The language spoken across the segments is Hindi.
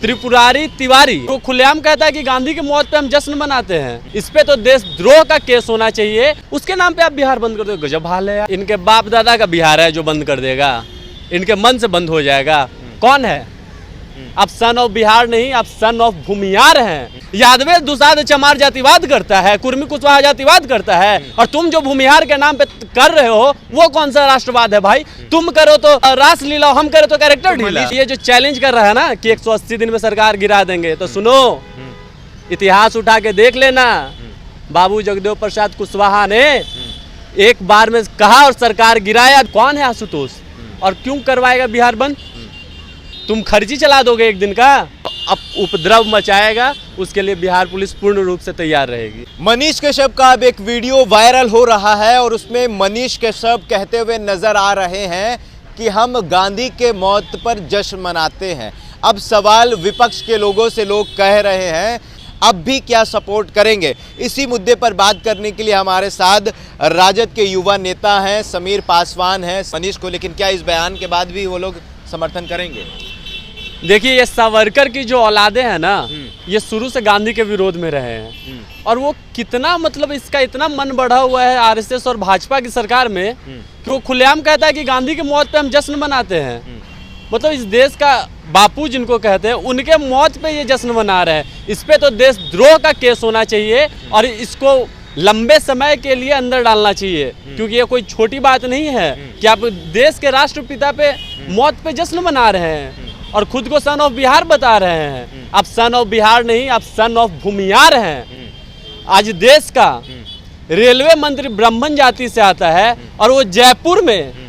त्रिपुरारी तिवारी को खुलेआम कहता है कि गांधी की मौत पे हम जश्न मनाते हैं। इस पे तो देशद्रोह का केस होना चाहिए। उसके नाम पे आप बिहार बंद कर दो, गजब हाल है यार। इनके बाप दादा का बिहार है जो बंद कर देगा, इनके मन से बंद हो जाएगा। कौन है? आप सन ऑफ बिहार नहीं, आप सन ऑफ भूमियार हैं। यादव दुसाध चमार जातिवाद करता है, कुर्मी कुशवाहा जातिवाद करता है, और तुम जो भूमिहार के नाम पे कर रहे हो वो कौन सा राष्ट्रवाद है भाई? तुम करो तो रास लीला, हम करो तो कैरेक्टर ढीला। ये जो चैलेंज कर रहा है ना कि 180 दिन में सरकार गिरा देंगे, तो सुनो, इतिहास उठा के देख लेना। बाबू जगदेव प्रसाद कुशवाहा ने एक बार में कहा और सरकार गिराया। कौन है आशुतोष, और क्यों करवाएगा बिहार बंद? तुम खर्ची चला दोगे एक दिन का, अब उपद्रव मचाएगा, उसके लिए बिहार पुलिस पूर्ण रूप से तैयार रहेगी। मनीष कश्यप का अब एक वीडियो वायरल हो रहा है और उसमें मनीष कश्यप कहते हुए नजर आ रहे हैं कि हम गांधी के मौत पर जश्न मनाते हैं। अब सवाल विपक्ष के लोगों से लोग कह रहे हैं अब भी क्या सपोर्ट करेंगे। इसी मुद्दे पर बात करने के लिए हमारे साथ राजद के युवा नेता हैं समीर पासवान हैं मनीष को, लेकिन क्या इस बयान के बाद भी वो लोग समर्थन करेंगे? देखिए, ये सावरकर की जो औलादे हैं ना, ये शुरू से गांधी के विरोध में रहे हैं, और वो कितना मतलब इसका इतना मन बढ़ा हुआ है आरएसएस और भाजपा की सरकार में कि वो खुलेआम कहता है कि गांधी की मौत पे हम जश्न मनाते हैं। मतलब इस देश का बापू जिनको कहते हैं, उनके मौत पे ये जश्न मना रहे हैं। इस पे तो देशद्रोह का केस होना चाहिए और इसको लंबे समय के लिए अंदर डालना चाहिए, क्योंकि ये कोई छोटी बात नहीं है कि आप देश के राष्ट्रपिता पे मौत पे जश्न मना रहे हैं और खुद को सन ऑफ बिहार बता रहे हैं। आप सन ऑफ बिहार नहीं, आप सन ऑफ भूमियार हैं। आज देश का रेलवे मंत्री ब्राह्मण जाति से आता है और वो जयपुर में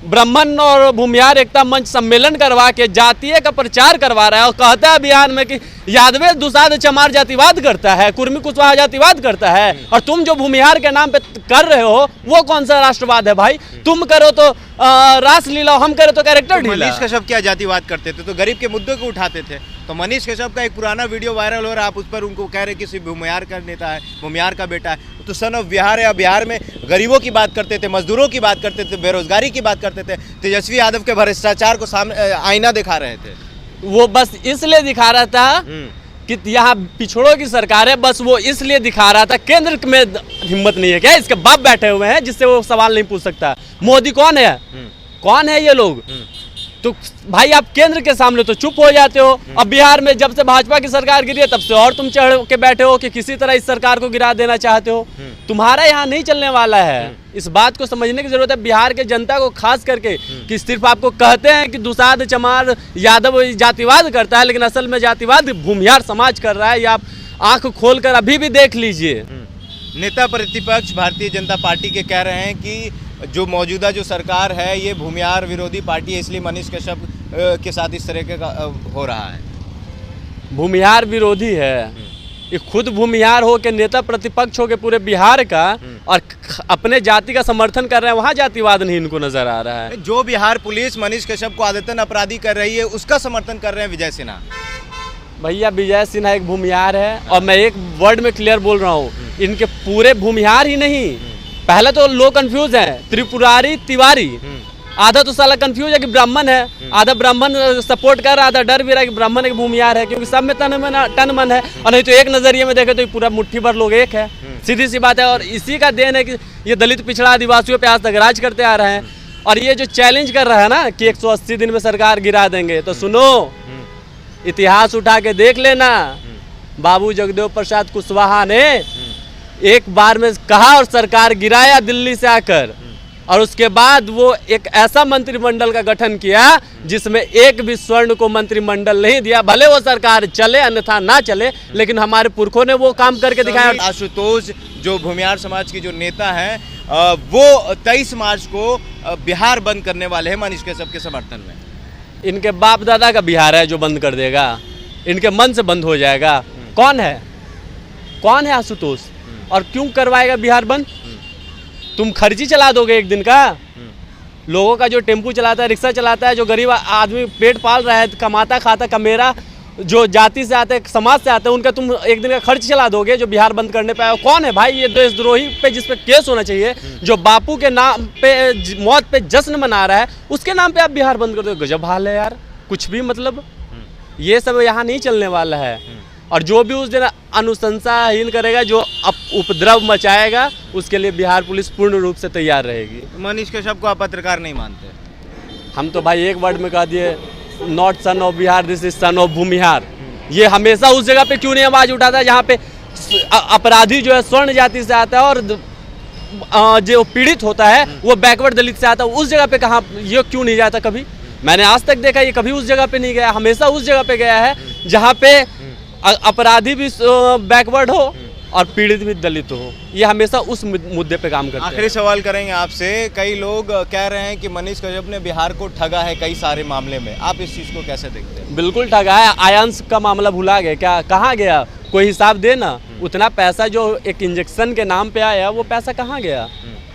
ब्राह्मण और भूमियार एकता मंच सम्मेलन करवा के जातीय का प्रचार करवा रहा है और कहता है बिहार में कि यादव दुसाध चमार जातिवाद करता है, कुर्मी कुशवाहा जातिवाद करता है, और तुम जो भूमिहार के नाम पे कर रहे हो वो कौन सा राष्ट्रवाद है भाई? तुम करो तो रास लीला, हम करो तो कैरेक्टर ढीला। मनीष कश्यप क्या जातिवाद करते थे? तो गरीब के मुद्दों को उठाते थे। तो मनीष कश्यप का एक पुराना वीडियो वायरल हो रहा है, आप उस पर उनको कह रहे कि सिर्फ भूमिहार का नेता है, भूमिहार का बेटा है। तो सन ऑफ बिहार है। बिहार में गरीबों की बात करते थे, मजदूरों की बात करते थे, बेरोजगारी की बात करते थे। तेजस्वी यादव के भ्रष्टाचार को सामने आईना दिखा रहे थे। वो बस इसलिए दिखा रहा था कि यहाँ पिछड़ों की सरकार है, बस वो इसलिए दिखा रहा था। केंद्र में हिम्मत नहीं है क्या? इसके बाप बैठे हुए हैं जिससे वो सवाल नहीं पूछ सकता। मोदी कौन है? कौन है ये लोग? तो भाई आप केंद्र के सामने तो चुप हो जाते हो। अब बिहार में जब से भाजपा की सरकार गिरी है तब से और तुम चढ़ के बैठे हो कि किसी तरह इस सरकार को गिरा देना चाहते हो। तुम्हारा यहाँ नहीं चलने वाला है। इस बात को समझने की जरूरत है बिहार के जनता को, खास करके कि सिर्फ आपको कहते हैं कि दुसाध चमार यादव जातिवाद करता है, लेकिन असल में जातिवाद भूमिहार समाज कर रहा है। ये आप आंख खोलकर अभी भी देख लीजिए। नेता प्रतिपक्ष भारतीय जनता पार्टी के कह रहे हैं कि जो मौजूदा जो सरकार है ये भूमिहार विरोधी पार्टी है, इसलिए मनीष कश्यप के साथ इस तरह का हो रहा है। भूमिहार विरोधी है, ये खुद भूमिहार हो के नेता प्रतिपक्ष हो के पूरे बिहार का और अपने जाति का समर्थन कर रहे हैं। वहाँ जातिवाद नहीं इनको नजर आ रहा है। जो बिहार पुलिस मनीष कश्यप को आदतन अपराधी कर रही है उसका समर्थन कर रहे हैं विजय सिन्हा। भैया विजय सिन्हा एक भूमिहार है, और मैं एक वर्ड में क्लियर बोल रहा हूँ, इनके पूरे भूमिहार ही नहीं। पहले तो लोग कंफ्यूज हैं, त्रिपुरारी तिवारी, आधा तो साला कंफ्यूज है कि ब्राह्मण है, आधा ब्राह्मण सपोर्ट कर रहा, आधा डर भी रहा कि ब्राह्मण एक भूमिहार है, क्योंकि सब में तन मन है। और नहीं तो एक नजरिए में देखे तो पूरा मुट्ठी भर लोग एक है, सीधी सी बात है। और इसी का देन है कि ये दलित पिछड़ा आदिवासियों पे आज तक राज करते आ रहे हैं। और ये जो चैलेंज कर रहा है ना कि 180 दिन में सरकार गिरा देंगे, तो सुनो, इतिहास उठा के देख लेना। बाबू जगदेव प्रसाद कुशवाहा ने एक बार में कहा और सरकार गिराया दिल्ली से आकर, और उसके बाद वो एक ऐसा मंत्रिमंडल का गठन किया जिसमें एक भी स्वर्ण को मंत्रिमंडल नहीं दिया। भले वो सरकार चले अन्यथा ना चले, लेकिन हमारे पुरखों ने वो काम करके दिखाया। आशुतोष जो भूमिहार समाज की जो नेता हैं वो 23 मार्च को बिहार बंद करने वाले हैं मनीष कश्यप के समर्थन में। इनके बाप दादा का बिहार है जो बंद कर देगा, इनके मन से बंद हो जाएगा। कौन है? कौन है आशुतोष, और क्यों करवाएगा बिहार बंद? तुम खर्ची चला दोगे एक दिन का। लोगों का जो टेम्पू चलाता है, रिक्शा चलाता है, जो गरीब आदमी पेट पाल रहा है, कमाता खाता कमेरा, जो जाति से आते हैं, समाज से आते हैं, उनका तुम एक दिन का खर्च चला दोगे जो बिहार बंद करने पे आए। कौन है भाई ये देशद्रोही पे जिस पे केस होना चाहिए, जो बापू के नाम पे मौत पे जश्न मना रहा है, उसके नाम पे आप बिहार बंद कर दो? गजब हाल है यार। कुछ भी मतलब ये सब यहाँ नहीं चलने वाला है। और जो भी उस दिन अनुशंसाहीन करेगा, जो उपद्रव मचाएगा, उसके लिए बिहार पुलिस पूर्ण रूप से तैयार रहेगी। मनीष कश्यप को आप पत्रकार नहीं मानते? हम तो भाई एक वर्ड में कह दिए, not son of Bihar, this is son of Bhumihar. ये हमेशा उस जगह पे क्यों नहीं आवाज उठाता जहाँ पे अपराधी जो है स्वर्ण जाति से आता है और जो पीड़ित होता है वो बैकवर्ड दलित से आता है, उस जगह पे कहाँ ये क्यों नहीं जाता? कभी मैंने आज तक देखा ये कभी उस जगह पे नहीं गया, हमेशा उस जगह पे गया है जहाँ पे अपराधी भी बैकवर्ड हो और पीड़ित भी दलित हो। ये हमेशा उस मुद्दे पे काम करते हैं। आखिरी सवाल करेंगे आपसे, कई लोग कह रहे हैं कि मनीष कश्यप ने बिहार को ठगा है कई सारे मामले में, आप इस चीज को कैसे देखते हैं? बिल्कुल ठगा है। आयांश का मामला भुला गए क्या? कहाँ गया? कोई हिसाब दे ना। उतना पैसा जो एक इंजेक्शन के नाम पे आया वो पैसा कहाँ गया?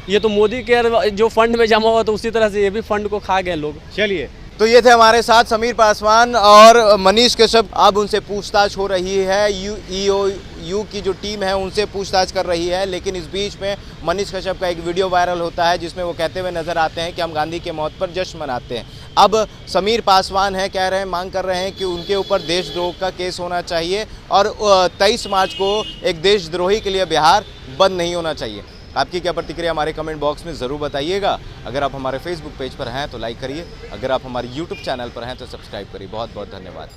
ये तो मोदी के जो फंड में जमा हुआ, तो उसी तरह से ये भी फंड को खा गए लोग। चलिए, तो ये थे हमारे साथ समीर पासवान और मनीष कश्यप। अब उनसे पूछताछ हो रही है, ईओयू की जो टीम है उनसे पूछताछ कर रही है। लेकिन इस बीच में मनीष कश्यप का एक वीडियो वायरल होता है जिसमें वो कहते हुए नजर आते हैं कि हम गांधी के मौत पर जश्न मनाते हैं। अब समीर पासवान है, कह रहे हैं, मांग कर रहे हैं कि उनके ऊपर देशद्रोह का केस होना चाहिए और 23 मार्च को एक देशद्रोही के लिए बिहार बंद नहीं होना चाहिए। आपकी क्या प्रतिक्रिया हमारे कमेंट बॉक्स में ज़रूर बताइएगा। अगर आप हमारे फेसबुक पेज पर हैं तो लाइक करिए, अगर आप हमारे यूट्यूब चैनल पर हैं तो सब्सक्राइब करिए। बहुत बहुत धन्यवाद।